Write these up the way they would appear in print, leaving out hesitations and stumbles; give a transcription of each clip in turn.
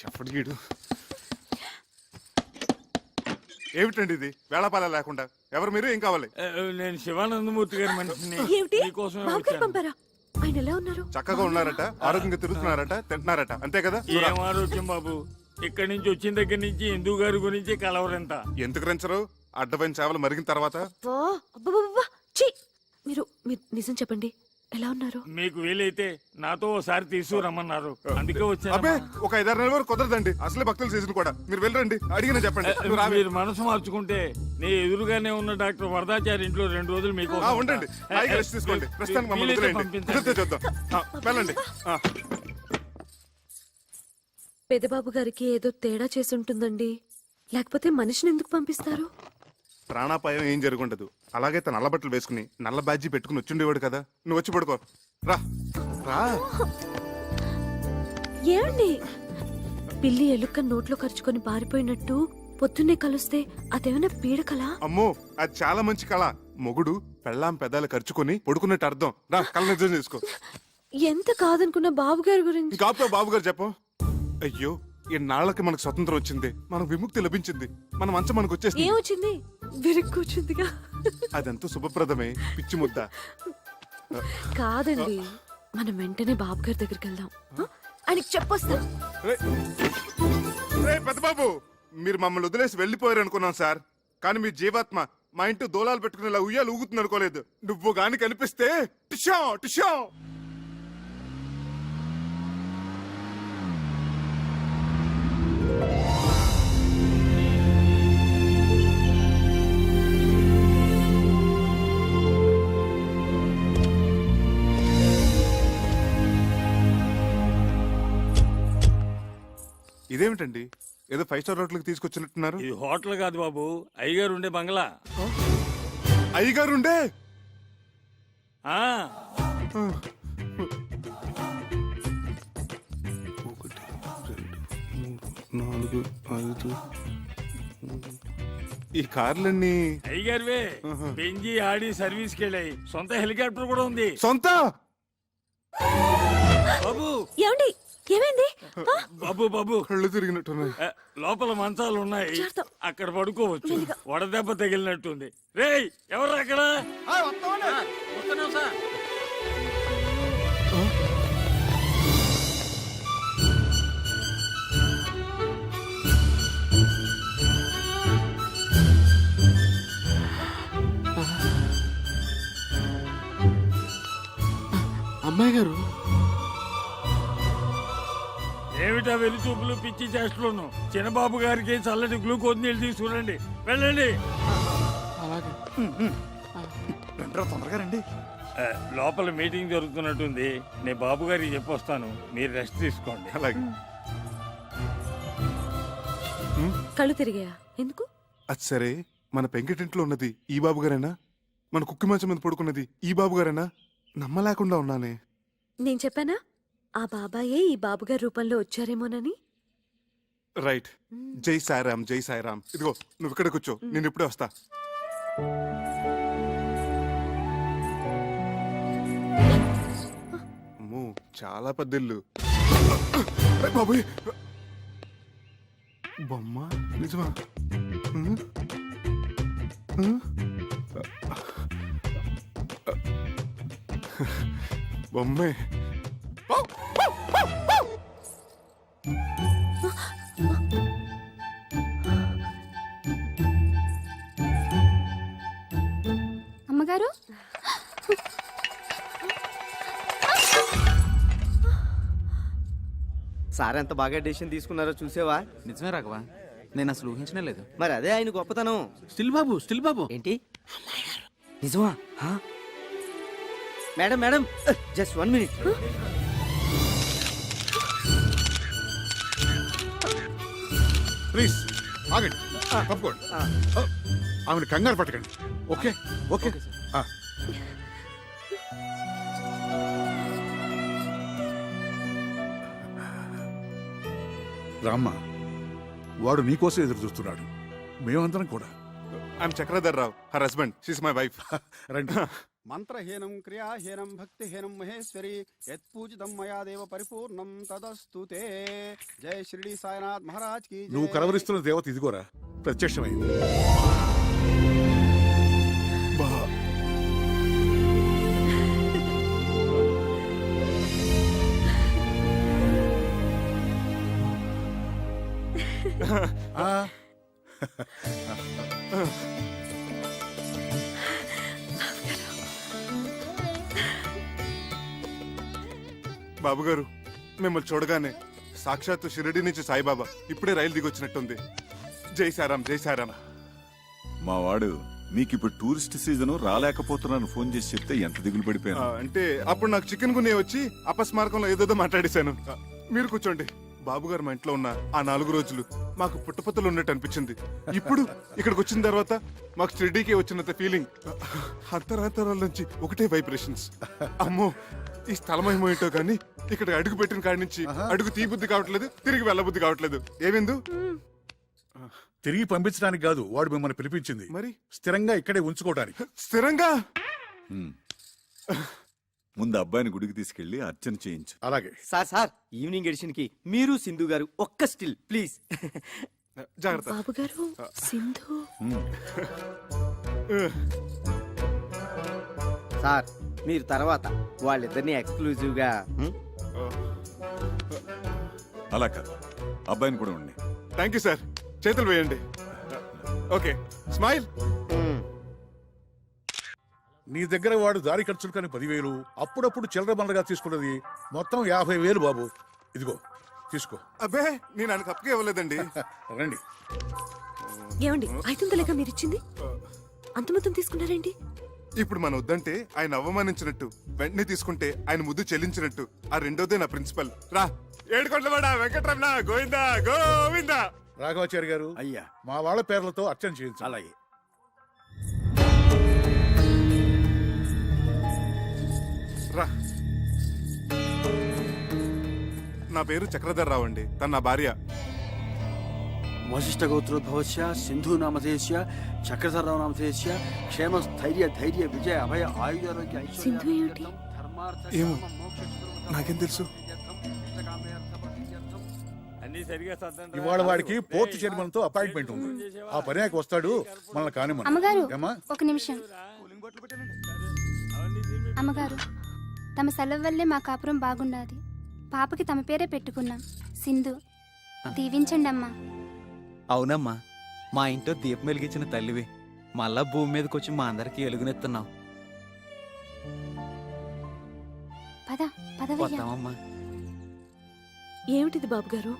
షఫ్ట్గీడు ఏమిటండి ఇది వేళపాల లేకుండా? ఎవరు మీరు? ఏం కావాలి? నేను శివానందమూర్తి గారి మనిషిని. ఏమిటి మీకోసమే బాబు గారు వచ్చాను. పంపారా? ఆయన ఎలా ఉన్నారు? చక్కగా ఉన్నారట, ఆరోగ్యంగా తిరుగుతున్నారట, తింటున్నారట, అంతే కదా? ఏం ఆరోగ్యం బాబు, ఇక్కడి నుంచి వచ్చిన దగ్గర నుంచి హిందూ గారి గురించి కలవరంట. ఎందుకు రంచరు? అడ్డమైన సేవలు మరిగిన తర్వాత అబ్బబ్బబ్బబ్బా! ఛీ! మీరు మీరు నిజం చెప్పండి, ఎలా ఉన్నారు? మీకు వీలైతే నాతో ఓసారి తీసుకురమ్మన్నారు, అందుకే అబ్బే వచ్చాను. ఒక 5-6 నెలల వరకు కుదరదండి. అసలే భక్తుల సీజన్ కూడా. మీరు వెళ్ళరండి, అడిగిన చెప్పండి. నువ్వు రావే. మీరు మనసు మార్చుకుంటే నీ ఎదురుగానే ఉన్న డాక్టర్ వరదాచారి ఇంట్లో 2 రోజులు మీకు ఉండండి, హాయిగా రెస్ట్ తీసుకోండి. ప్రస్తుతానికి మమ్మల్ని వదిలేయండి. కుదిరితే చూద్దాం. వెళ్ళండి. పెదబాబు గారికి ఏదో తేడా చేసి ఉంటుందండి, లేకపోతే మనిషిని ఎందుకు పంపిస్తారు? ప్రాణాపాయం ఏం జరుగుండదు. అలాగే తన నల్ల బట్టలు వేసుకుని నల్ల బ్యాడ్జీ పెట్టుకుని వచ్చిండేవాడు కదా. నువ్వు వచ్చి పడుకో. రా రా. ఏమండి, పిల్లి ఎలుక నోట్లో ఖర్చుకొని పారిపోయినట్టు పొద్దున్నే కలుస్తే అదేమైనా పీడకలా? అమ్మో, అది చాలా మంచి కళ. మొగుడు పెళ్ళాం పెదాలు ఖర్చుకొని పడుకున్నట్టు అర్థం. రా, కళ్ళ నిజం చేసుకో. ఎంత కాదనుకున్న బాబు గారి గురించి. ఇంకా బాబు గారు చెప్పు. అయ్యో, ఎన్నాళ్ళకి మనకు స్వతంత్రం వచ్చింది, మనకు విముక్తి లభించింది, మన మంచం మనకు వచ్చేసింది. ఏమొచ్చింది? విరుక్కుచ్చిందిగా. అదంతా శుభప్రదమే, పిచ్చి ముద్ద. కాదండి, మనం వెంటనే బాబు గారి దగ్గరికి వెళ్దాం. ఆయనకి చెప్పొస్తా. పెద్ద బాబు, మీరు మమ్మల్ని వదిలేసి వెళ్ళిపోయారు అనుకున్నాం సార్. కానీ మీ జీవాత్మ మా ఇంటి దోలాలు పెట్టుకునేలా ఉయ్యాలు ఊగుతుంది అనుకోలేదు. నువ్వు గాని కనిపిస్తే టిషా టిషా. ఇదేమిటండి, ఏదో 5 స్టార్ హోటల్కి తీసుకొచ్చినట్టున్నారు? ఇది హోటల్ కాదు బాబు, అయ్యగారు ఉండే బంగ్లా. అయ్యగారుండే? ఆ ఈ కార్లన్నీ అయ్యగారివే. బెంజి ఆడి సర్వీస్కి వెళ్ళాయి. సొంత హెలికాప్టర్ కూడా ఉంది. సొంత? బాబు ఏమండి, ఏమైంది? బాబు బాబు, కళ్ళు తిరిగినట్టున్నాయి. లోపల మంచాలు ఉన్నాయి, చేస్తాం. అక్కడ పడుకోవచ్చు. వడదెబ్బ తగిలినట్టుంది. రేయ్, ఎవరు అక్కడ? వస్తున్నాం సార్. అమ్మాయి గారు, ఏమిటా వెలి చూపులు, పిచ్చి చేష్టలను? చిన్నబాబు గారికి చల్లటి గ్లూకోజ్ నీళ్ళు తీసుకురండి. వెళ్ళండి. అలాగే తొందరగా రండి. లోపల మీటింగ్ జరుగుతున్నట్టుంది, నేను బాబు గారికి చెప్పొస్తాను, మీరు రెస్ట్ తీసుకోండి. అలాగే. కళ్ళు తిరిగాయా? ఎందుకు? అది సరే, మన పెంకిటింట్లో ఉన్నది ఈ బాబు గారేనా? మన కుక్కి మంచం మీద పడుకున్నది ఈ బాబు గారేనా? నమ్మలేకుండా ఉన్నానే. నేను చెప్పానా ఆ బాబాయే ఈ బాబుగారి రూపంలో వచ్చారేమోనని? రైట్. జై సాయిరామ్, జై సాయిరామ్. ఇదిగో నువ్వు ఇక్కడ కూర్చో, నేను ఇప్పుడే వస్తా. అమ్మో, చాలా పెద్ద ఇల్లు. బాబోయ్, బొమ్మ నిజమా? బొమ్మే. అమ్మగారు, సార్ ఎంత బాగా డెసిషన్ తీసుకున్నారో చూసేవా? నిజమే రాఘవా, నేను అసలు ఊహించనే లేదు. మరి అదే ఆయన గొప్పతనం. స్టిల్ బాబు ఏంటి నిజమా? Madam madam, just 1 minute. Please ఆగండి, తప్పుకోండి. ఆమెను కంగారు పట్టకండి. Okay okay. రామ్మా, వాడు నీకోసం ఎదురు చూస్తున్నాడు, మేమందరం కూడా. I'm Chakradhar Rao, her husband. She's my wife. రండి మంత్రహీనం క్రియాహీనం భక్తిహీనం మహేశ్వరి యత్పూజితం మయా దేవ పరిపూర్ణం తదస్తు తే. జై షిరిడి సాయినాథ్ మహారాజ్ కి జై. నువ్వు కలవరిస్తున్న దేవత ఇదిగోరా ప్రత్యక్షమైంది. ఆ, బాబు గారు మిమ్మల్ని చూడగానే సాక్షాత్తు షిరిడి నుంచి సాయిబాబా ఇప్పుడే రైలు దిగొచ్చినట్టుంది. జై సారాం, జై సారాం. మా వాడు నీకిప్పుడు టూరిస్ట్ సీజన్ రాలేకపోతున్నాను ఫోన్ చేసి చెప్తే ఎంత దిగులు పడిపోయాను. అంటే అప్పుడు నాకు చికెన్ గున్నే వచ్చి అపస్మారకంలో ఏదేదో మాట్లాడేశాను. మీరు కూర్చోండి. బాబు గారు మా ఇంట్లో ఉన్న ఆ 4 రోజులు మాకు పుట్టపత్తలు ఉన్నట్టు అనిపించింది. ఇప్పుడు ఇక్కడికి వచ్చిన తర్వాత మాకు షిరిడీకి వచ్చినంత ఫీలింగ్. అంతరాంతరాల నుంచి ఒకటే వైబ్రేషన్స్. అమ్మో, ఈ స్థలం ఏమో ఏంటో కానీ ఇక్కడ అడుగు పెట్టిన కాడి నుంచి అడుగు తీబుద్ధి కావట్లేదు, తిరిగి వెళ్ళబుద్ధి కావట్లేదు. ఏమిందు? తిరిగి పంపించడానికి కాదు వాడు మిమ్మల్ని పిలిపించింది, మరి స్థిరంగా ఇక్కడే ఉంచుకోవడానికి. స్థిరంగా? ముందు అబ్బాయిని గుడికి తీసుకెళ్లి అర్చన చేయించు. అలాగే. సార్ ఈవినింగ్ ఎడిషన్ కి మీరు సింధు గారు ఒక్క స్టిల్ ప్లీజ్. జాగ్రత్త. బాబు గారు, సింధు. సార్ మీరు తర్వాత వాళ్ళిద్దరిని ఎక్స్క్లూజివ్ గా. అలా కాదు, అబ్బాయిని కూడా ఉండి. Thank you sir. చేతులు వేయండి. Okay, smile. నీ దగ్గర వాడు దారి ఖర్చులు కానీ 10,000, అప్పుడప్పుడు చిల్లర బండగా తీసుకున్నది మొత్తం 50,000 బాబు. ఇదిగో తీసుకో. అబ్బే, నేను ఆయనకు అప్పగా ఇవ్వలేదండి. రండి. ఏమండి, 500 మీరు ఇచ్చింది? అంత మొత్తం తీసుకున్నారేంటి? ఇప్పుడు మన వద్దంటే ఆయన అవమానించినట్టు, వెంటనే తీసుకుంటే ఆయన ముద్దు చెల్లించినట్టు. ఆ రెండోదే నా ప్రిన్సిపల్. రా, ఏడుకొండవాడ వెంకటరమణ గోవిందా గోవిందా. రాఘవాచారి గారు, అయ్యా. మా వాళ్ళ పేర్లతో అర్చన చేయించు. అలాగే. రా. నా పేరు చక్రధర్రావు అండి, తన నా భార్య. వశిష్ఠ గోత్రోద్భవస్య సింధు నామధేయస్య చక్రధరరావు నామధేయస్య క్షేమ స్థైర్య ధైర్య విజయ అభయ ఆయురారోగ్య సింధు ఏమిటి? ఏమో, నాకేం తెలుసు? అన్ని సరిగా సర్దండి. ఇవాళ వాడికి పోర్ట్ చైర్మన్ తో అపాయింట్మెంట్ ఉంది. ఆ పర్యాకి వస్తాడు, మనల్ని కానిమ్మను. అమ్మగారు ఏమ్మా? ఒక నిమిషం. అమ్మగారు, తమ సెలవు వల్లే మా కాపురం బాగుండాది. పాపకి తమ పేరే పెట్టుకున్నాం, సింధు. దీవించండి అమ్మా. అవునమ్మా, మా ఇంట్లో దీపం వెలిగించిన తల్లివి. మళ్ళా భూమి మీదకి వచ్చి మా అందరికి ఎలుగునెత్తున్నావు. పద పదవయ్యా. వద్దామమ్మా. ఏమిటిది బాబు గారు?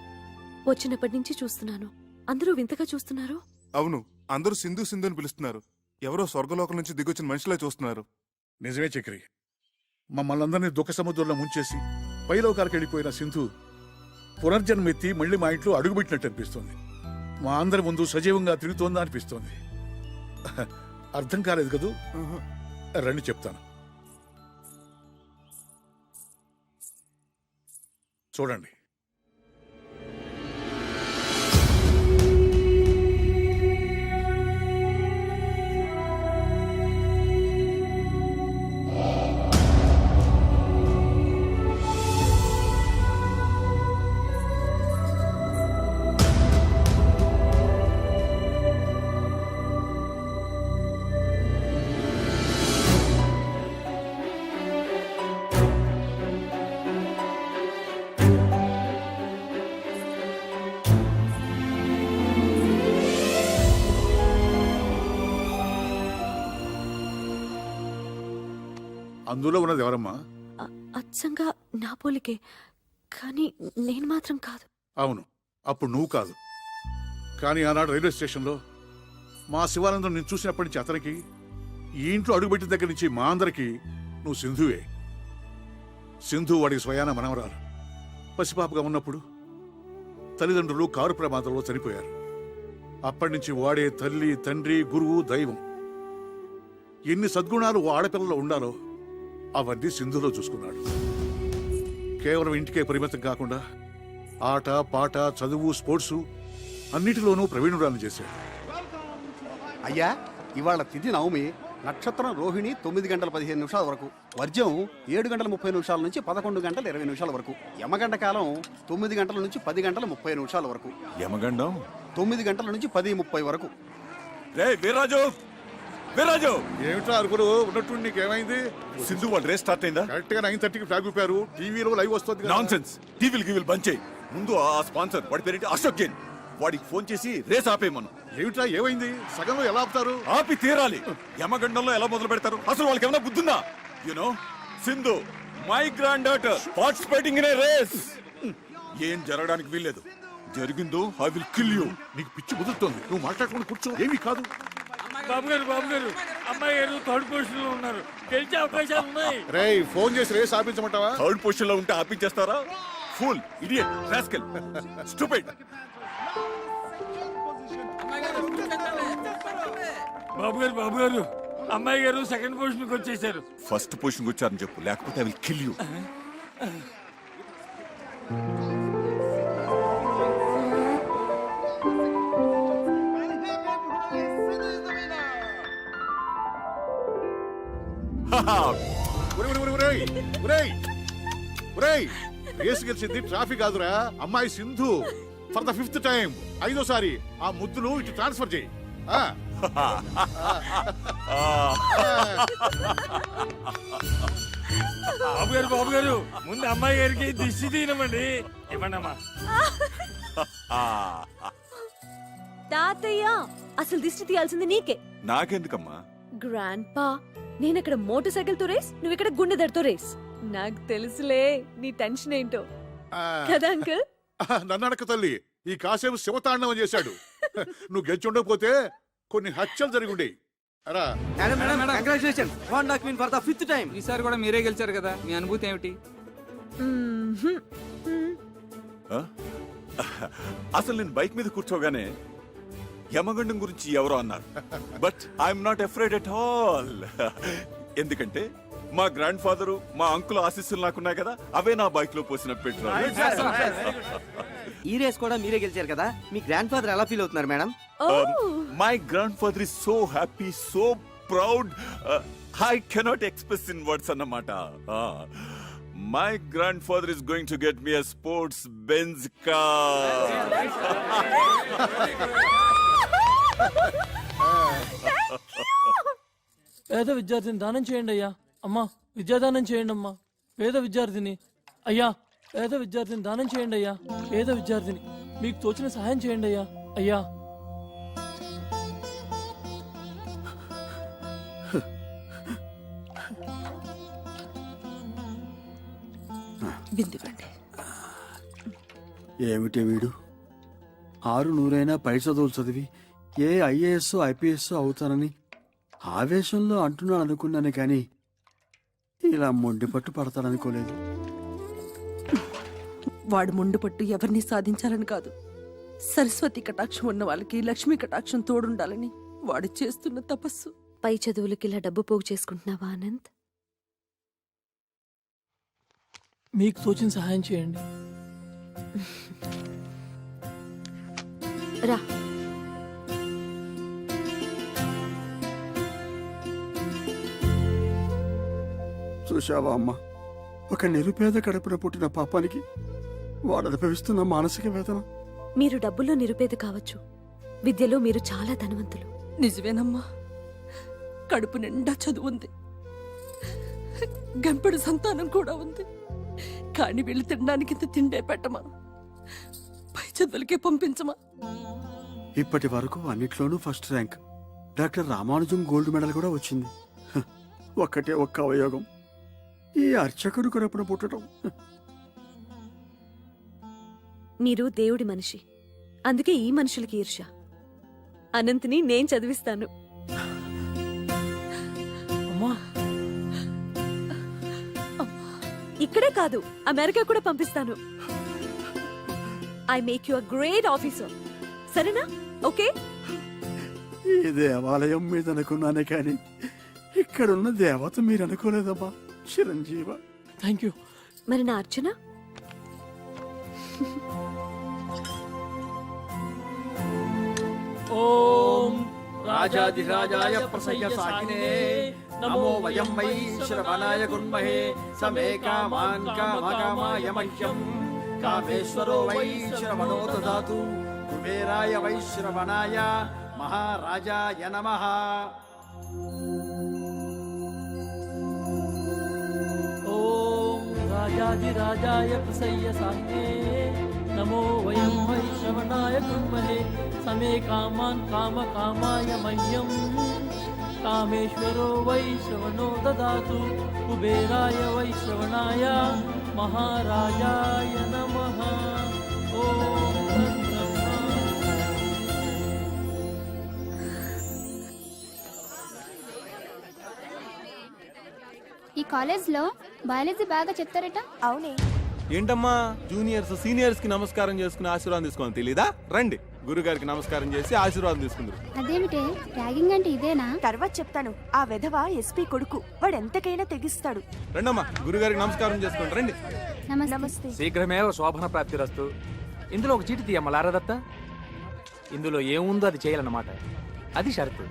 వచ్చినప్పటి నుంచి చూస్తున్నాను, అందరూ వింతగా చూస్తున్నారు. అవును, అందరూ సింధు సింధు అని పిలుస్తున్నారు. ఎవరో స్వర్గలోకం నుంచి దిగొచ్చిన మనుషులే చూస్తున్నారు. నిజమే చక్రి, మమ్మల్ని అందరినీ దుఃఖ సముద్రంలో ముంచేసి పైలోకాలకు వెళ్ళిపోయిన సింధు పునర్జన్మెత్తి మళ్ళీ మా ఇంట్లో అడుగుపెట్టినట్టు అనిపిస్తుంది. మా అందరి ముందు సజీవంగా తిరుగుతోందా అనిపిస్తోంది. అర్థం కాలేదు కదూ? రండి చెప్తాను. చూడండి. అందులో ఉన్నది ఎవరమ్మా? అచ్చంగా నా పోలికే, కానీ నేను మాత్రం కాదు. అవును, అప్పుడు నువ్వు కాదు. కానీ ఆనాడు రైల్వే స్టేషన్లో మా శివానందం నేను చూసినప్పటి నుంచి అతనికి, ఈ ఇంట్లో అడుగుపెట్టిన దగ్గర నుంచి మా అందరికీ నువ్వు సింధువే. సింధు వాడికి స్వయాన మనవరాలు. పసిపాపగా ఉన్నప్పుడు తల్లిదండ్రులు కారు ప్రమాదంలో చనిపోయారు. అప్పటి నుంచి వాడే తల్లి, తండ్రి, గురువు, దైవం. ఎన్ని సద్గుణాలు ఓ ఆడపిల్లలో ఉండాలో అవన్నీ సింధులో చూసుకున్నాడు. కేవలం ఇంటికే పరిమితం కాకుండా ఆట, పాట, చదువు, స్పోర్ట్సు అన్నిటిలోనూ ప్రవీణురాలను చేశాడు. అయ్యా, ఇవాళ తిథి నవమి, నక్షత్రం రోహిణి 9 గంటల 15 నిమిషాల వరకు, వర్జ్యం 7 గంటల 30 నిమిషాల నుంచి 11 గంటల 20 నిమిషాల వరకు, యమగంట కాలం 9 గంటల నుంచి 10 గంటల 30 నిమిషాల వరకు, యమగండం 9 గంటల నుంచి 10:30 వరకు. రే వీర్రాజు, వీర్రాజు, ఏమిట్రా అరుపులు ఉన్నట్టు నీకేమైంది? సింధు వాళ్ళు రేస్ స్టార్ట్ అయిందా? కరెక్ట్ గా 9:30కి ఫ్లాగ్ ఊపారు, టీవీలో లైవ్ వస్తుంది కదా. Non sense. టీవీలు గీవీలు బంద్ చేయి. ముందు ఆ స్పాన్సర్ వాడి పేరేంటి, అశోక్ జైన్, వాడికి ఫోన్ చేసి రేస్ ఆపేయమను. ఏమిట్రా ఏమైంది? సగంలో ఎలా ఆపుతారు? ఆపి తీరాలి. యమగండంలో ఎలా మొదలు పెడతారు? అసలు వాళ్ళకి ఏమైనా బుద్ధిందా? You know Sindhu my grand daughter participating in a race. ఏం జరగడానికి వీల్లేదు. జరిగిందో ఐ విల్ కిల్ యూ. నీకు పిచ్చి కుదురుతోంది, నువ్వు మాట్లాడుకుని కూర్చో. ఏమీ కాదు. బాబు గారు, బాబు గారు, అమ్మాయి గారు థర్డ్ పొజిషన్ లో ఉన్నారు. గెలిచే అవకాశాలు ఉన్నాయి. రేయ్, ఫోన్ చేసి రేస్ ఆపించమంటావా? థర్డ్ పొజిషన్ లో ఉంటే ఆపించేస్తారా? Fool, idiot, rascal, stupid. బాబు గారు, బాబు గారు, అమ్మాయి గారు సెకండ్ పొజిషన్ కి వచ్చేసారు. ఫస్ట్ పొజిషన్ వచ్చారని చెప్పు, లేకపోతే I will kill you. Race గెలిచింది ట్రాఫిక్ కాదురా, అమ్మాయి Sindhu. For the 5th time, 5వ ఆ ముద్దులు ఇటు ట్రాన్స్ఫర్ చేయి. బాబు గారు, బాబు గారు, ముందు అమ్మాయి గారికి దిష్టి తీయనమండి. ఇవ్వండమ్మా. తాతయ్య, అసలు దిష్టి తీయాల్సింది నీకే. నాకెందుకమ్మా? గ్రాండ్ పా, నేనక్కడ మోటార్ సైకిల్ తో రేస్, నువ్వు ఇక్కడ గుండెదడితో రేస్. నాకు తెలుసులే నీ టెన్షన్ ఏంటో కదా అంకుల్. నన్ను అడక తల్లి, ఈ కాసేపు శివతాండవం చేశాడు. నువ్వు గెలిచి ఉండకపోతే కొన్ని హత్యలు జరిగి ఉండేవి. అరా ఈసారి కూడా మీరే గెలిచారు కదా, మీ అనుభూతి ఏమిటి? ఆ? అసలు నేను బైక్ మీద కూర్చోగానే యమగండం గురించి ఎవరో అన్నారు. But I'm not afraid at all. ఎందుకంటే మా గ్రాండ్ ఫాదరు, మా అంకుల్ ఆశీస్సులు నాకున్నాయి కదా, అవే నా బైక్ లో పోసిన పెట్రోల్. ఈ రేస్ కూడా మీరే గెలిచారు కదా, మీ గ్రాండ్ ఫాదర్ ఎలా ఫీల్ అవుతున్నారు madam? My grand father is so happy, so proud, I cannot express in words అన్నమాట. My grand father is going to get me a sports Benz car. పేద విద్యార్థిని దానం చేయండి అయ్యా. అమ్మా, విద్యాదానం చేయండి అమ్మా. పేద విద్యార్థిని అయ్యా, పేద విద్యార్థిని దానం చేయండి అయ్యా. పేద విద్యార్థిని, మీకు తోచిన సహాయం చేయండి అయ్యా. అయ్యా, ఏమిటి వీడు 600 పై చదువులు చదివి ఏ ఐఏఎస్ ఐపీఎస్ అవుతానని ఆవేశంలో అంటున్నాను అనుకున్నాను, కానీ ఇలా మొండి పట్టు పడతాననుకోలేదు. వాడు మొండి పట్టు ఎవరిని సాధించాలని కాదు, సరస్వతి కటాక్షం ఉన్న వాళ్ళకి లక్ష్మీ కటాక్షం తోడుండాలని వాడు చేస్తున్న తపస్సు. పై చదువులకి ఇలా డబ్బు పోగు చేసుకుంటున్నావా ఆనంద్? మీకు తోచిన సహాయం చేయండి. రా. చూశావా అమ్మా, ఒక నిరుపేద కడుపున పుట్టిన పాపానికి వాడు అనుభవిస్తున్న మానసిక వేదన. మీరు డబ్బుల్లో నిరుపేద కావచ్చు, విద్యలో మీరు చాలా ధనవంతులు. నిజమేనమ్మా, కడుపు నిండా చదువు ఉంది, గంపెడు సంతానం కూడా ఉంది. కాని వీళ్ళు తినడానికి ఇంత తిండే పెట్టమా, పై చదువులకే పంపించమా. ఇప్పటి వరకు అన్నిట్లోనూ first rank. Doctor Ramanujam gold medal కూడా వచ్చింది. ఒక్కటే ఒక్క అవయోగం, ఈ అర్చకుడు కడుపున పుట్టడం. మీరు దేవుడి మనిషి, అందుకే ఈ మనుషులకి ఈర్ష్య. అనంత్ని నేను చదివిస్తాను. అమ్మా, ఇక్కడే కాదు, అమెరికా కూడా పంపిస్తాను. I make you a great officer. సరేనా? ఓకే. ఈ దేవాలయం మీద అనుకున్నానే కానీ ఇక్కడున్న దేవత మీరు అనుకోలేదమ్మా. చిరంజీవ. Thank you. మరి నా అర్చన? ఓం రాజాధిరాజాయ ప్రసయ్య సాకినే నమో వయం వై శ్రవణాయ గుణమహే సమే కామాన్ కామకామాయ మహ్యం కామేశ్వరో వై శ్రవణో దదాతు కుబేరాయ వై శ్రవణాయ మహారాజాయ నమః. ఓం రాజాధిరాజాయ ప్రసయ్య సాహినే నమో వయం వై శ్రవణాయ కుర్మహే సమే కామాన్ కామకామాయ మహ్యం కామేశ్వరో వై శ్రవణో దదాతు కుబేరాయ వై శ్రవణాయ మహారాజాయ నమః. ఓం తద్బ్రహ్మ. ఈ కాలేజ్లో బయాలజీ బాగా చెప్తారట. అవునే. ఏంటమ్మా జూనియర్స్ సీనియర్స్ కి నమస్కారం చేసుకుని ఆశీర్వాదం తీసుకోవాలి తెలీదా? రండి గురుగారికి నమస్కారం చేసి ఆశీర్వాదం తీసుకుందరు. అదేమిటే ర్యాగింగ్ అంటే ఇదేనా? తర్వాత చెప్తాను. ఆ వెధవ ఎస్పీ కొడుకు, వాడు ఎంతకైనా తెగిస్తాడు. రండమ్మా గురుగారికి నమస్కారం చేసుకోండి. రండి. నమస్తే. శీఘ్రమేవ శోభన ప్రాప్తిరస్తు. ఇందులో ఒక చీటి తీయమ్మ లారదత్త. ఇందులో ఏముందో అది చేయాలన్నమాట. అది షరతు.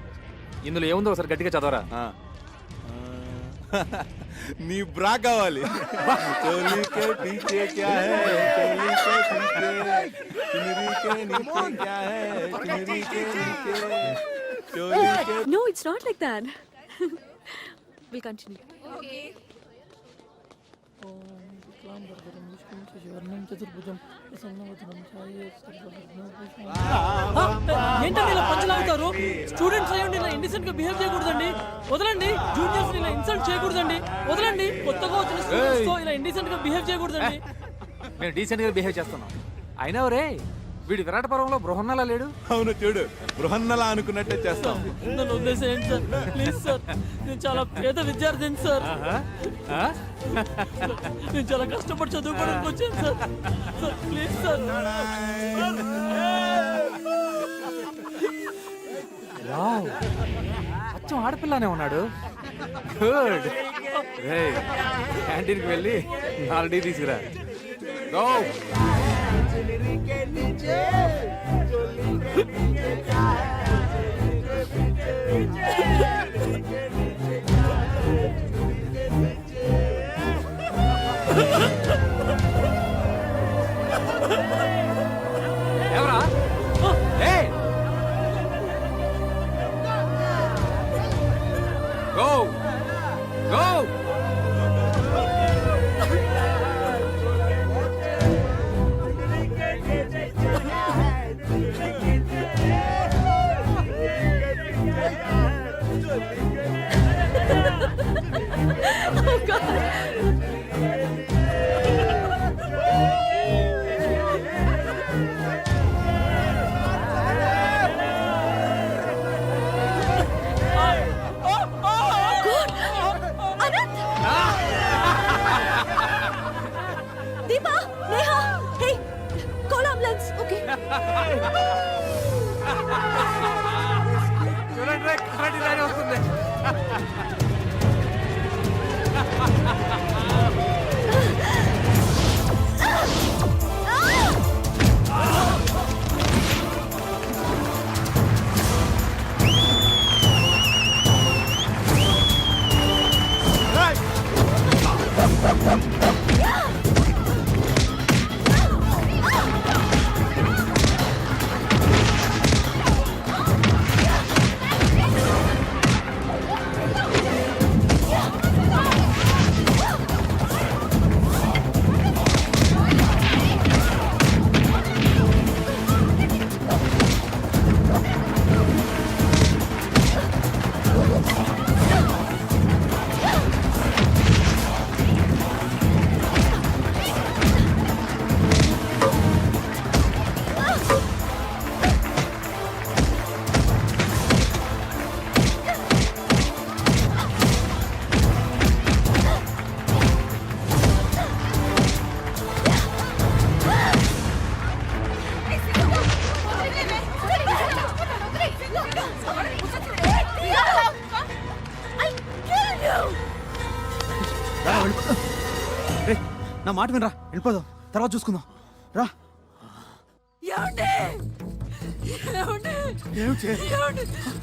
ఇందులో ఏముందో ఒకసారి గట్టిగా చదవరా. నీ బ్రా కావాలి. చోలీ కే పీछे क्या है, चोली के पीछे, चुनरी के नीचे क्या है, चुनरी के नीचे, चोली के. No, it's not like that. We'll continue. ఏంటండి ఇలా పంచలాగుతారు? స్టూడెంట్స్ అయ్యండి ఇలా ఇండిసెంట్ గా బిహేవ్ చేయకూడదండి. వదలండి. జూనియర్స్ ఇలా ఇన్సల్ట్ చేయకూడదండి. వదలండి. కొత్తగా వచ్చిన స్టూడెంట్స్ తో ఇలా ఇండిసెంట్ గా బిహేవ్ చేయకూడదండి. మేము డీసెంట్ గా బిహేవ్ చేస్తున్నాం. అయినా రే వీడి విరాట పర్వంలో బృహన్నలా లేడు. అవును చూడు, బృహన్నలా అనుకున్నట్టే చేస్తాం. నన్ను వదిలేసేయండి సార్, ప్లీజ్ సార్. నేను చాలా పేద విద్యార్థిని సార్. నేను చాలా కష్టపడి చదువుకోవడానికి వచ్చాను sir. Sir please sir. Wow, అచ్చం ఆడపిల్లనే ఉన్నాడు. గుడ్. క్యాంటీన్కి వెళ్ళి 4 టీ తీసుకురా. గో. ఎవరా? ఏయ్! Go go. Oh God. Deepa, Neha, hey, call ambulance. Okay. చూడండి రే, కరాటే రాని వస్తుంది. నా మాట వినరా, వెళ్ళిపోదాం, తర్వాత చూసుకుందాం. రా.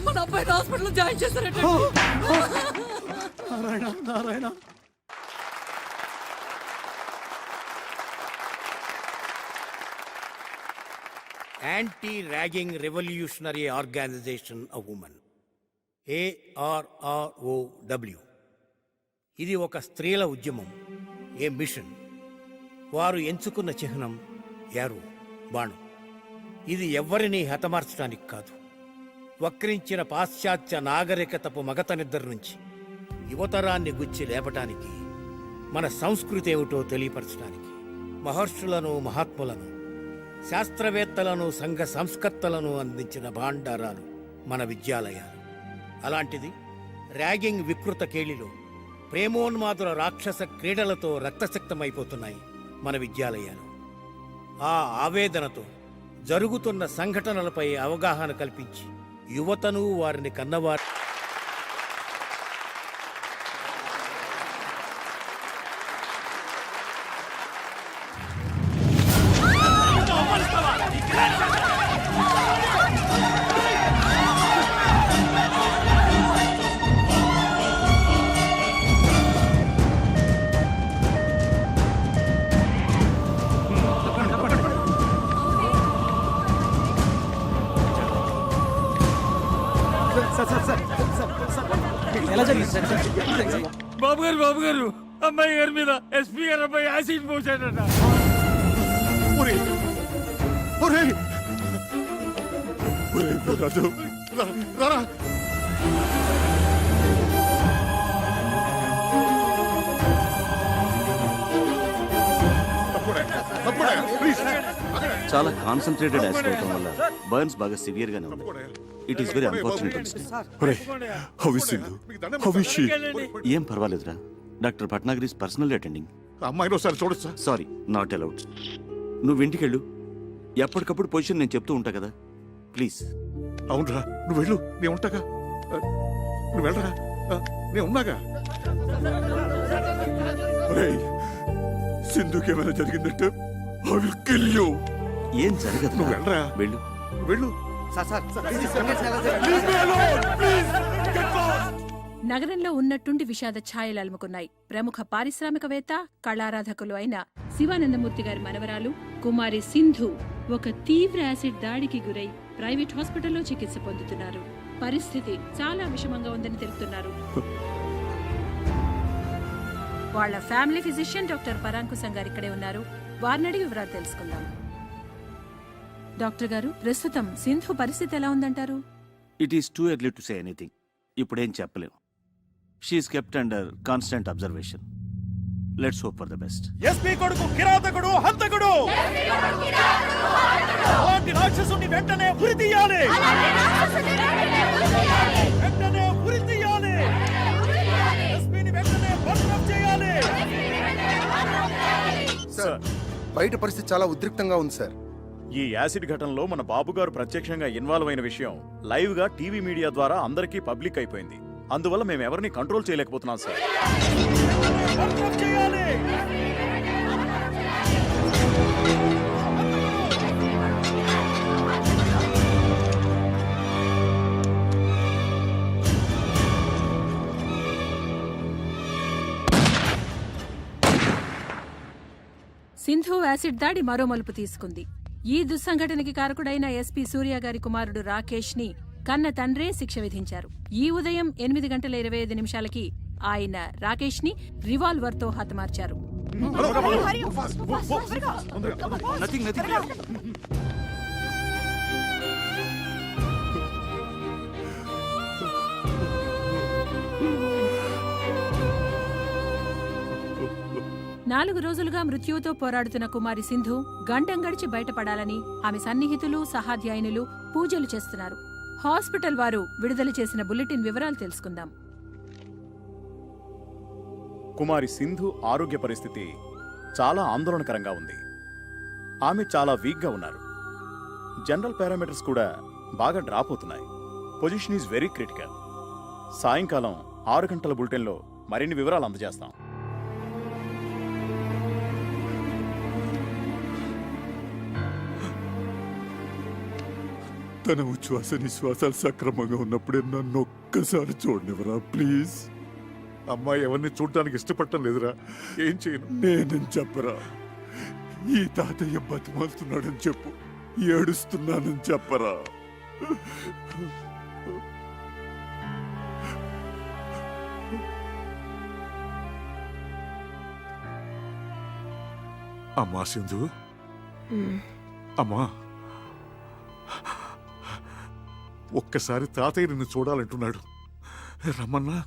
మన అబ్బాయి హాస్పిటల్ జాయిన్ చేశారట. Narayana Narayana. Anti ragging revolutionary organisation of women, ARROW. ఇది ఒక స్త్రీల ఉద్యమం, ఏ మిషన్. వారు ఎంచుకున్న చిహ్నం యారో, బాణం. ఇది ఎవ్వరినీ హతమార్చడానికి కాదు, వక్రించిన పాశ్చాత్య నాగరికతపు మగత నిద్ర నుంచి యువతరాన్ని గుచ్చి లేపటానికి, మన సంస్కృతి ఏమిటో తెలియపరచడానికి. మహర్షులను, మహాత్ములను, శాస్త్రవేత్తలను, సంఘ సంస్కర్తలను అందించిన భాండారాలు మన విద్యాలయాలు. అలాంటిది ర్యాగింగ్ వికృత కేళిలో ప్రేమోన్మాదుల రాక్షస క్రీడలతో రక్తశక్తమైపోతున్నాయి మన విద్యాలయాలు. ఆ ఆవేదనతో జరుగుతున్న సంఘటనలపై అవగాహన కల్పించి యువతను, వారిని కన్నవారు బాబు గారు అమ్మాయి గారి మీద ఎస్పీ గారు అబ్బాయి యాసిడ్ పోసాడట. ఒరేయ్, ఒరేయ్, ఒరేయ్ రాజు, రారా. చాలా కాన్సన్ట్రేటెడ్ యాసిడ్ అవటం వల్ల బర్న్స్ బాగా సివియర్ గానే ఉంది. It is very unfortunate. ఏం పర్వాలేదురా, doctor Bhatnagar is personal attending. అమ్మాయిని ఒకసారి చూడొచ్చా? Sorry, not allowed. నువ్వు ఇంటికెళ్ళు, ఎప్పటికప్పుడు పొజిషన్ నేను చెప్తూ ఉంటా కదా, ప్లీజ్. అవునరా, నువ్వు వెళ్ళు, నేను ఉంటాగా. నువ్వు వెళ్ళరా, నేను ఉన్నాగా. సింధుకి ఏమైనా జరిగిందంటే I will kill you. ఏం జరగదు, నువ్వు వెళ్ళరా, వెళ్ళు. వెళ్ళు. నగరంలో ఉన్నట్టుండి విషాద ఛాయలు అలుముకున్నాయి. ప్రముఖ పారిశ్రామికవేత్త, కళారాధకులు అయిన శివానందమూర్తి గారి మనవరాలు కుమారి సింధు ఒక తీవ్ర యాసిడ్ దాడికి గురై ప్రైవేట్ హాస్పిటల్లో చికిత్స పొందుతున్నారు. పరిస్థితి చాలా విషమంగా ఉందని తెలుపుతున్నారు. వాళ్ళ ఫ్యామిలీ ఫిజిషియన్ డాక్టర్ పరాంకుశం గారు ఇక్కడే ఉన్నారు. వారిని అడిగి వివరాలు తెలుసుకుందాం. డాక్టర్ గారు, ప్రస్తుతం సింధు పరిస్థితి ఎలా ఉందంటారు? It is too early to say anything. ఇప్పుడేం చెప్పలేం. She is kept under constant observation. Let's hope for the best. SP కొడుకు కిరాతకుడు, హంతకుడు, అలాంటి రాక్షసుని వెంటనే ఉరి తీయాలి, వెంటనే ఉరి తీయాలి, ఎస్పీని వెంటనే బర్తరఫ్ చేయాలి. సార్, బయట పరిస్థితి చాలా ఉద్రిక్తంగా ఉంది సార్. ఈ యాసిడ్ ఘటనలో మన బాబు గారు ప్రత్యక్షంగా ఇన్వాల్వ్ అయిన విషయం లైవ్ గా టీవీ మీడియా ద్వారా అందరికీ పబ్లిక్ అయిపోయింది. అందువల్ల మేము ఎవరిని కంట్రోల్ చేయలేకపోతున్నాం సార్. సింధు యాసిడ్ దాడి మరో మలుపు తీసుకుంది. ఈ దుస్సంఘటనకి కారకుడైన ఎస్పీ సూర్య గారి కుమారుడు రాకేష్ ని కన్న తండ్రే శిక్ష విధించారు. ఈ ఉదయం 8:25 ఆయన రాకేష్ ని రివాల్వర్ తో హతమార్చారు. నాలుగు రోజులుగా మృత్యువుతో పోరాడుతున్న కుమారి సింధు గండం గడిచి బయటపడాలని ఆమె సన్నిహితులు, సహాధ్యాయునులు పూజలు చేస్తున్నారు. హాస్పిటల్ వారు విడుదల చేసిన బులెటిన్ వివరాలు తెలుసుకుందాం. కుమారి సింధు ఆరోగ్య పరిస్థితి చాలా ఆందోళనకరంగా ఉంది. ఆమె చాలా వీక్ గా ఉన్నారు. జనరల్ పారామీటర్స్ కూడా బాగా డ్రాప్ అవుతున్నాయి. Position is very critical. సాయంకాలం 6 గంటల బులెటిన్లో మరిన్ని వివరాలు అందజేస్తాం. తన ఉచ్ఛ్వాస నిశ్వాసాలు సక్రమంగా ఉన్నప్పుడే నన్ను ఒక్కసారి చూడనివరా ప్లీజ్. అమ్మాయి ఎవరిని చూడటానికి ఇష్టపడటం లేదురా. ఏం చేయను? నేనని చెప్పరా. ఈ తాతయ్య బతిమాలుతున్నాడని చెప్పు. ఏడుస్తున్నానని చెప్పరా. అమ్మా సింధు, అమ్మా ఒక్కసారి తాతయ్య నిన్ను చూడాలంటున్నాడు. రమ్మన్నా.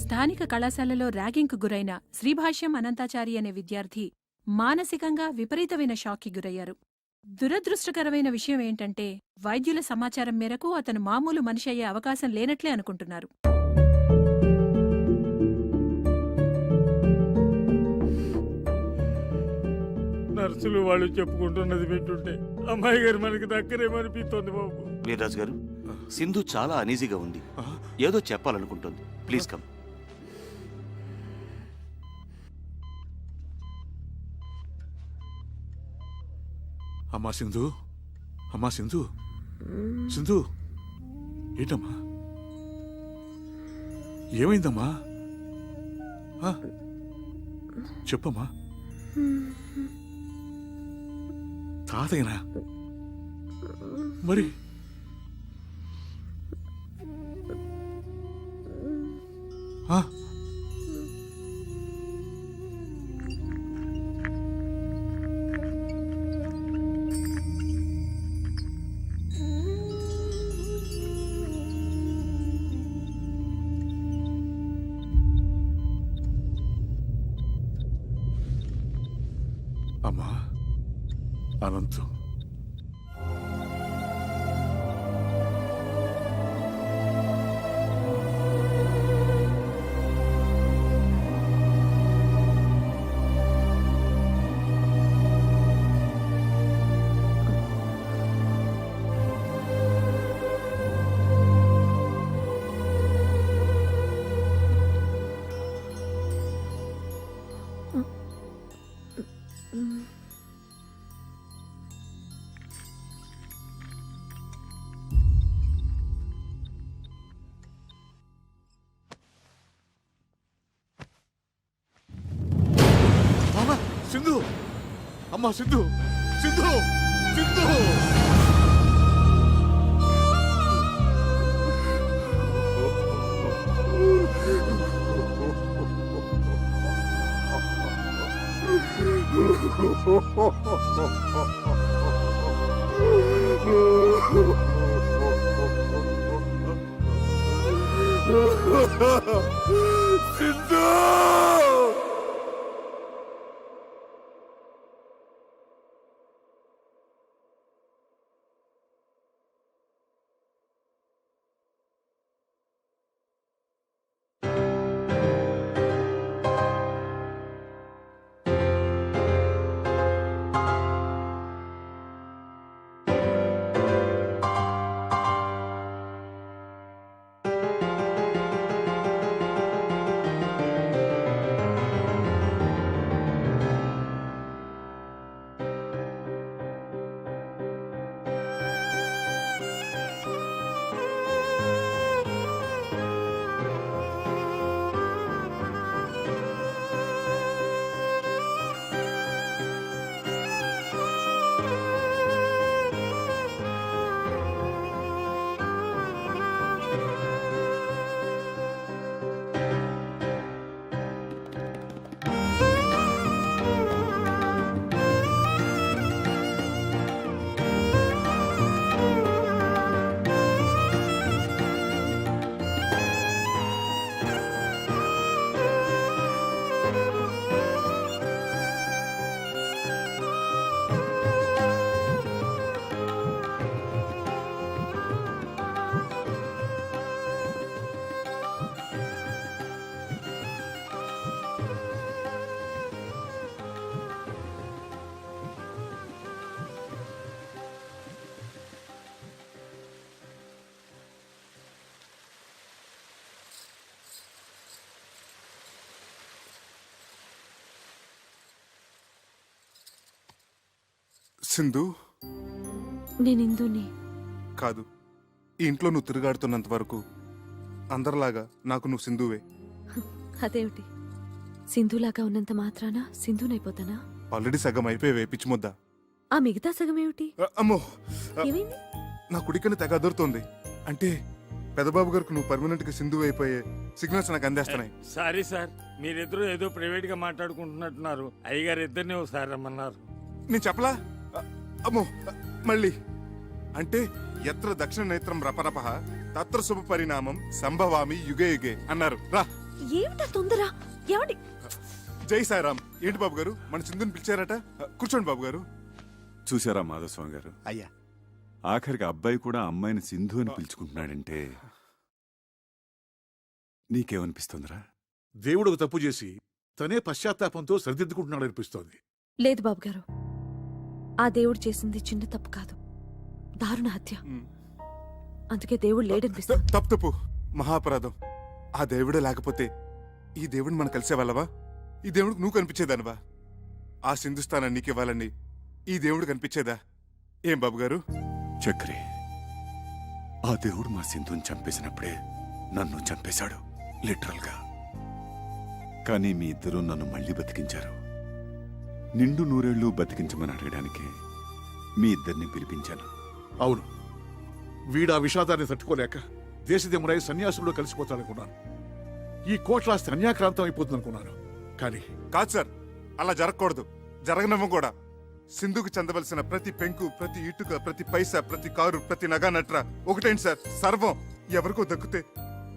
స్థానిక కళాశాలలో ర్యాగింగ్కు గురైన శ్రీభాష్యం అనంతాచారి అనే విద్యార్థి మానసికంగా విపరీతమైన షాక్కి గురయ్యారు. దురదృష్టకరమైన విషయం ఏంటంటే వైద్యుల సమాచారం మేరకు అతను మామూలు మనిషి అయ్యే అవకాశం లేనట్లే అనుకుంటున్నారు. నర్సులు వాళ్ళు చెప్పుకుంటున్నది వింటుంటే అమ్మాయి గారు మనకి దక్కరేమనిపిస్తోంది బాబు. వీర్రాజు గారు, సింధు చాలా అనీజీగా ఉంది. ఏదో చెప్పాలనుకుంటుంది. Please come. అమ్మా సింధు, అమ్మా సింధు, సింధు ఏంటమ్మా? ఏమైందమ్మా? చెప్పమ్మా. తాతయ్యనా? మరి అమ్మా అనంతం, సింధు, అమ్మా సింధు, సింధు, సింధు. సింధు! సింధు నేను ఇందుని. కాదు, ఈ ఇంట్లో నువ్వు తిరుగాడుతున్నంత వరకు అందరిలాగా నాకు నువ్వు సింధువే. అదేమిటి, సింధులాగా ఉన్నంత మాత్రాన సింధునైపోతానా? ఆల్రెడీ సగం అయిపోయావే పిచ్చి ముద్ద. ఆ మిగతా సగం ఏమిటి? అమ్మో, ఏమైంది? నా కుడికని తెగ అదురుతోంది. అంటే పెదబాబు గారికి నువ్వు పర్మనెంట్ గా సింధు అయిపోయే సిగ్నల్స్ నాకు అందేస్తున్నాయి. సారీ సార్, మీరిద్దరూ ఏదో ప్రైవేట్ గా మాట్లాడుకుంటున్నట్టున్నారు. అయ్యగారు ఇద్దరిని ఒకసారి రమ్మన్నారు. నేను చెప్పలా? అమ్మో, మళ్ళీ అంటే ఎత్ర దక్షిణ నేత్రం రపరప తత్ర శుభ పరిణామం సంభవామి యుగే యుగే అన్నారు. రా. ఏమిటా తొందర? ఏమండి? జై సాయిరామ్. ఏంటి బాబు గారు, మన సింధుని పిలిచారట? కూర్చోండి బాబు గారు. చూసారా మాధవస్వామి గారు, అయ్యా ఆఖరికి అబ్బాయి కూడా అమ్మాయిని సింధు అని పిలుచుకుంటున్నాడంటే నీకేమనిపిస్తుందిరా? దేవుడు ఒక తప్పు చేసి తనే పశ్చాత్తాపంతో సరిదిద్దుకుంటున్నాడు అనిపిస్తోంది. లేదు బాబు గారు, ఆ దేవుడు చేసింది చిన్న తప్పు కాదు, దారుణ హత్య. అందుకే దేవుడు లేడనిపిస్తుంది. తప్పు తప్పు, మహాపరాధం. ఆ దేవుడే లేకపోతే ఈ దేవుడిని మనం కలిసేవాళ్ళవా? ఈ దేవుడికి నువ్వు కనిపించేదానివా? ఆ సింధుస్థానం నీకివ్వాలని ఈ దేవుడు కనిపించేదా? ఏం బాబు గారు? చక్రి, ఆ దేవుడు మా సింధుని చంపేసినప్పుడే నన్ను చంపేశాడు, లిటరల్ గా. కానీ మీ ఇద్దరూ నన్ను మళ్ళీ బతికించారు. నిండు నూరేళ్లు బతికించమని అడగడానికి మీ ఇద్దరిని పిలిపించాను. అవును, వీడా విషాదాన్ని తట్టుకోలేక దేశదిమ్మరై సన్యాసుల్లో కలిసిపోతాడనుకున్నాను. ఈ కోట్లాస్తి అన్యాక్రాంతం అయిపోతుందనుకున్నాను. కానీ కాదు సార్, అలా జరగకూడదు, జరగనివ్వం కూడా. సింధుకు చెందవలసిన ప్రతి పెంకు, ప్రతి ఇటుక, ప్రతి పైసా, ప్రతి కారు, ప్రతి నగా నట్ర ఒకటేంటి సార్, సర్వం ఎవరికో దక్కితే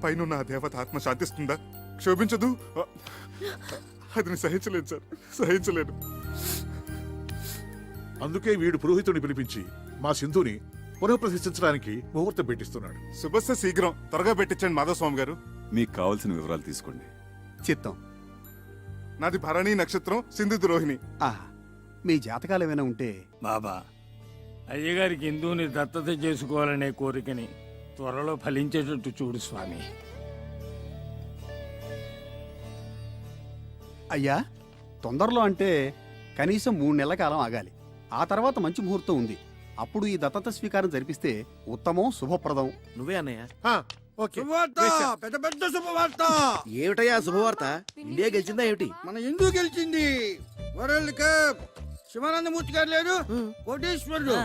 పైన ఆ దేవత ఆత్మ శాంతిస్తుందా? క్షోభించదు. అది నేను సహించలేను సార్, సహించలేను. అందుకే వీడు పురోహితుడిని పిలిపించి మా సింధుని పునఃప్రతిష్ఠించడానికి ముహూర్తం పెట్టిస్తున్నాడు. శుభస్య శీఘ్రం, త్వరగా పెట్టించండి మాధవస్వామి గారు. మీకు కావాల్సిన వివరాలు తీసుకోండి. చిత్తం. నాది భరణి నక్షత్రం, సింధు ద్రోహిణి. మీ జాతకాలు ఏమైనా ఉంటే బాబా, అయ్యగారికి హిందువుని దత్తత చేసుకోవాలనే కోరికని త్వరలో ఫలించేటట్టు చూడు స్వామి. అయ్యా, తొందరలో అంటే కనీసం 3 నెలల కాలం ఆగాలి. ఆ తర్వాత మంచి ముహూర్తం ఉంది. అప్పుడు ఈ దత్తత స్వీకారం జరిపిస్తే ఉత్తమం, శుభప్రదం. నువ్వే అన్నయ్య. పెద్ద పెద్ద శుభవార్త. ఏమిటయ్యా శుభవార్త? ఇండియా గెలిచిందా ఏమిటి? మన హిందూ గెలిచింది. World cup. శివానందమూర్తి గారు లేరు, కోటేశ్వరుడు,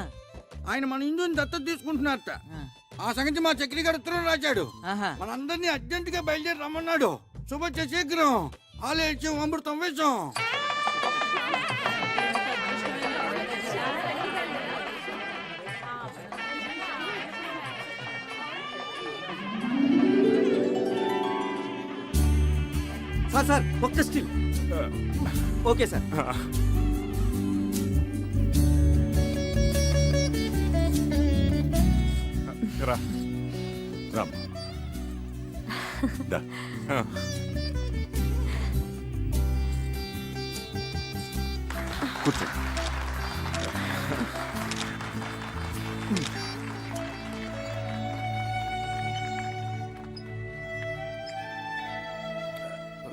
ఆయన మన హిందూని దత్తత తీసుకుంటున్నారట. ఆ సంగతి మా చక్రి గారు ఉత్తరం రాశాడు. మనందరినీ అర్జెంట్ గా బయలుదేరి రమ్మన్నాడు. శుభచ్చ శీఘ్రం. ఆలయం అమృతం వేషం. సార్ సార్, ఒక్క స్టిల్. Okay sir. రా. రామ్, దా. కూర్చో.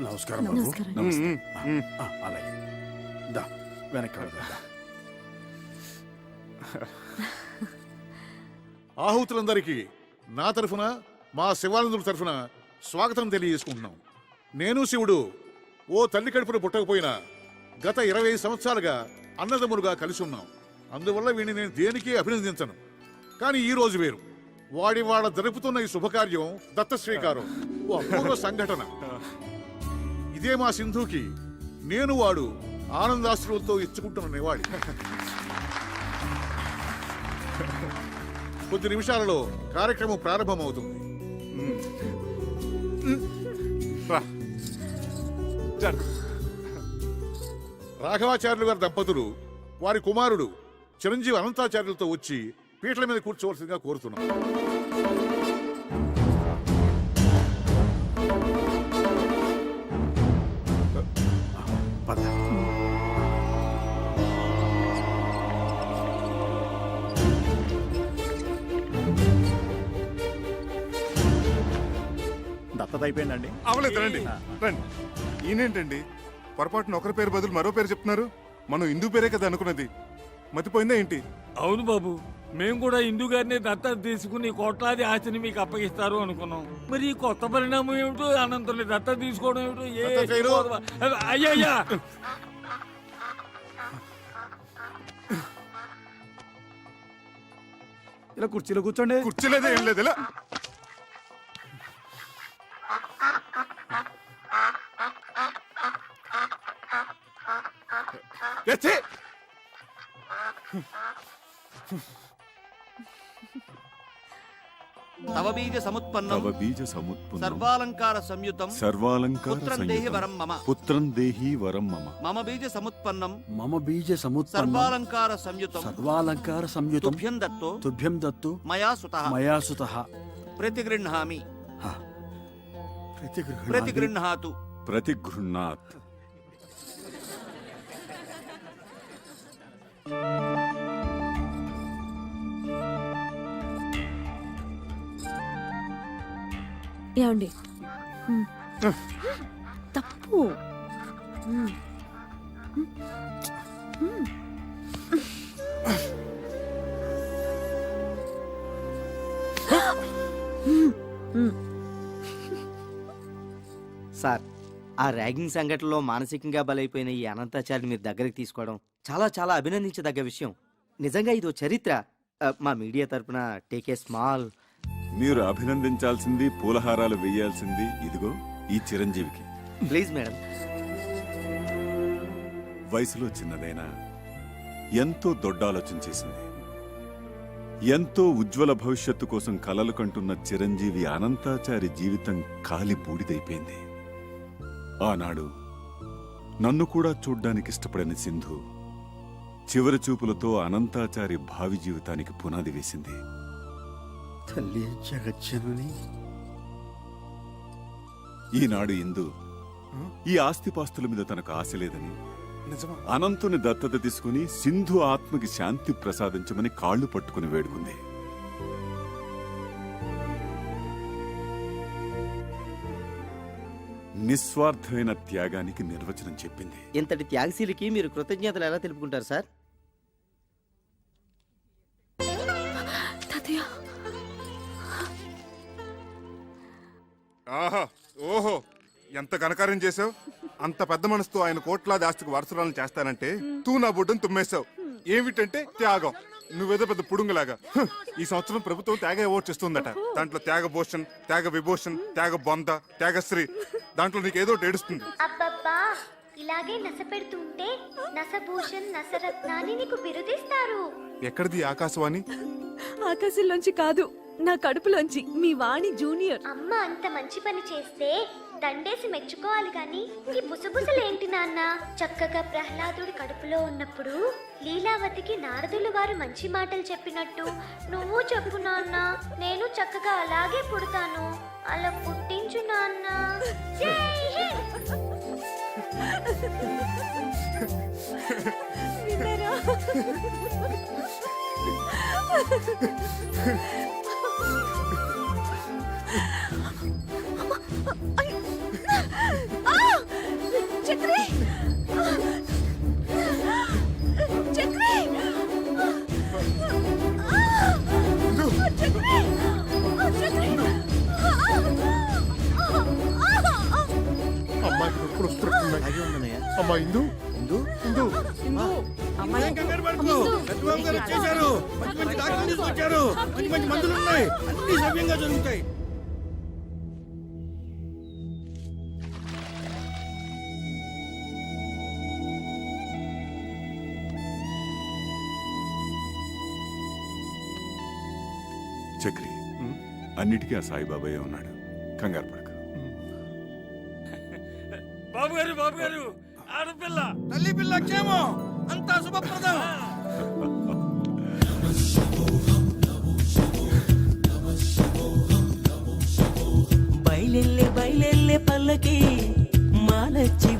నమస్కారం బాబు. నమస్కారం. అలాగే దా, వెనక్కి వెళ్దాం. ఆహుతులందరికీ నా తరఫున, మా శివానందుల తరఫున స్వాగతం తెలియజేసుకుంటున్నాం. నేను శివుడు ఓ తల్లి కడుపున పుట్టకపోయినా గత 20 సంవత్సరాలుగా అన్నదమ్ములుగా కలిసి ఉన్నాం. అందువల్ల వీడిని నేను దేనికి అభినందించను. కానీ ఈ రోజు వేరు. వాడి వాళ్ళ జరుపుతున్న ఈ శుభకార్యం దత్త స్వీకారం ఓ అపూర్వ సంఘటన. ఇదే మా సింధుకి నేను వాడు ఆనందాశ్రువులతో ఇచ్చుకుంటున్న నివాళి. కొద్ది నిమిషాలలో కార్యక్రమం ప్రారంభమవుతుంది. రాఘవాచార్యులు గారి దంపతులు వారి కుమారుడు చిరంజీవి అనంతాచార్యులతో వచ్చి పీటల మీద కూర్చోవలసిందిగా కోరుతున్నాం. దత్తత అయిపోయిందండి. అవలేదు, రండి రండి. ఈయనేంటండి పొరపాటున ఒకరి పేరు బదులు మరో పేరు చెప్తున్నారు? మనం హిందూ పేరే కదా అనుకున్నది. మతిపోయిందా ఏంటి? అవును బాబు, మేము కూడా హిందూ గారిని దత్తత తీసుకుని కోట్లాది ఆస్తిని మీకు అప్పగిస్తారు అనుకున్నాం. మరి ఈ కొత్త పరిణామం ఏమిటో, అనంతరం దత్తత తీసుకోవడం ఏమిటో అయ్యయ్యా. ఇలా కుర్చీలో కూర్చోండి. కుర్చీలేదే ఏం లేదు, ఇలా ఎచ్చే. తవ బీజ సముత్పన్నం తవ బీజ సముత్పన్నం సర్వాలంకార సంయుతం సర్వాలంకార పుత్రం దేహి సంయుతం వరం మమ. పుత్రం దేహి వరం మమ. మమ బీజ సముత్పన్నం మమ బీజ సముత్పన్నం సర్వాలంకార సంయుతం సర్వాలంకార సంయుతం తుభ్యం దత్తో తుభ్యం దత్తు మయా సుతః మయా సుతః ప్రతిగృహ్ణామి ప్రతిగృహ్ణామి ప్రతిగృహ్ణాతు. ప్రతిగృహ్ణాత్. ఏమండి? తప్పు. సార్, ఆ ర్యాగింగ్ సంఘటనలో మానసికంగా బలైపోయిన ఈ అనంతాచారిని మీరు దగ్గరికి తీసుకోవడం చాలా చాలా అభినందించదగ్గ విషయం. నిజంగా ఇదో చరిత్ర. మా మీడియా తరపున టేక్ ఏ స్మాల్. మీరు అభినందించాల్సింది, పూలహారాలు వేయాల్సింది ఇదిగో ఈ చిరంజీవికి. Please madam. వయసులో చిన్నదైనా ఎంతో దొడ్డాలోచన చేసింది. ఎంతో ఉజ్వల భవిష్యత్తు కోసం కలలు కంటున్న చిరంజీవి అనంతాచారి జీవితం కాలి బూడిదైపోయింది. ఆనాడు నన్ను కూడా చూడ్డానికి ఇష్టపడని సింధు చివరి చూపులతో అనంతాచారి భావి జీవితానికి పునాది వేసింది. తల్లి జగజ్జనని. ఈనాడు ఇందు ఈ ఆస్తిపాస్తుల మీద తనకు ఆశ లేదని, నిజమా? అనంతుని దత్తత తీసుకుని సింధు ఆత్మకి శాంతి ప్రసాదించమని కాళ్లు పట్టుకుని వేడుకుంది. నిస్వార్థమైన త్యాగానికి నిర్వచనం చెప్పింది. ఇంతటి త్యాగశీలికి మీరు కృతజ్ఞతలు ఎలా తెలుపుకుంటారు సార్? తాతయ్య, ఆహా, ఓహో, ఎంత ఘనకార్యం చేసావు. అంత పెద్ద మనసుతో ఆయన కోట్లాది ఆస్తికి వారసురాలను చేస్తానంటే తూ నా బుడ్డను తుమ్మేశావు. ఏమిటంటే త్యాగం. నువ్వేదో పెద్ద పుడుంగులాగా. ఈ సంవత్సరం ప్రభుత్వం త్యాగ అవార్డ్స్ ఇస్తుందట. దాంట్లో త్యాగ భూషణ్, త్యాగ విభూషణ్, త్యాగ బొంద, త్యాగశ్రీ, దాంట్లో నీకేదో ఒకటి ఏడుస్తుంది. అబ్బబ్బా, ఇలాగే నస పెడుతుంటే నసభూషణ్ నసరత్నాన్ని నీకు బిరుదిస్తారు. ఎక్కడిది ఆకాశవాణి? ఆకాశంలోంచి కాదు, నా కడుపులోంచి. మీ వాణి జూనియర్. అమ్మ అంత మంచి పని చేస్తే దండేసి మెచ్చుకోవాలి గాని ఈ బుసబుసలేంటి నాన్న? చక్కగా ప్రహ్లాదుడి కడుపులో ఉన్నప్పుడు లీలావతికి నారదులు వారు మంచి మాటలు చెప్పినట్టు నువ్వు చెప్పు నాన్న. నేను చక్కగా అలాగే పుడతాను. అలా పుట్టించు నాన్న. జై హింద్. విన్నారా? చక్రి! చక్రి! చక్రి! చక్రి! అమ్మాయికి నొప్పులు వస్తున్నాయి. అమ్మా ఇందు, ఇందు, ఇందు. ఏం కంగారు పడకు. సత్యబాబు గారు వచ్చేసారు. మంచి మంచి డాక్టర్లు తీసుకొచ్చారు. మంచి మంచి మందులు ఉన్నాయి. అన్ని సవ్యంగా జరుగుతాయి. చక్రి, అన్నిటికీ ఆ సాయిబాబాయే ఉన్నాడు. కంగారు పడక. బాబు గారు, బాబు గారు, ఆడపిల్ల. తల్లి పిల్ల క్షేమం. అంతా శుభప్రదం. బయలెల్లే బయలెల్లే పల్లకి మాలచ్చి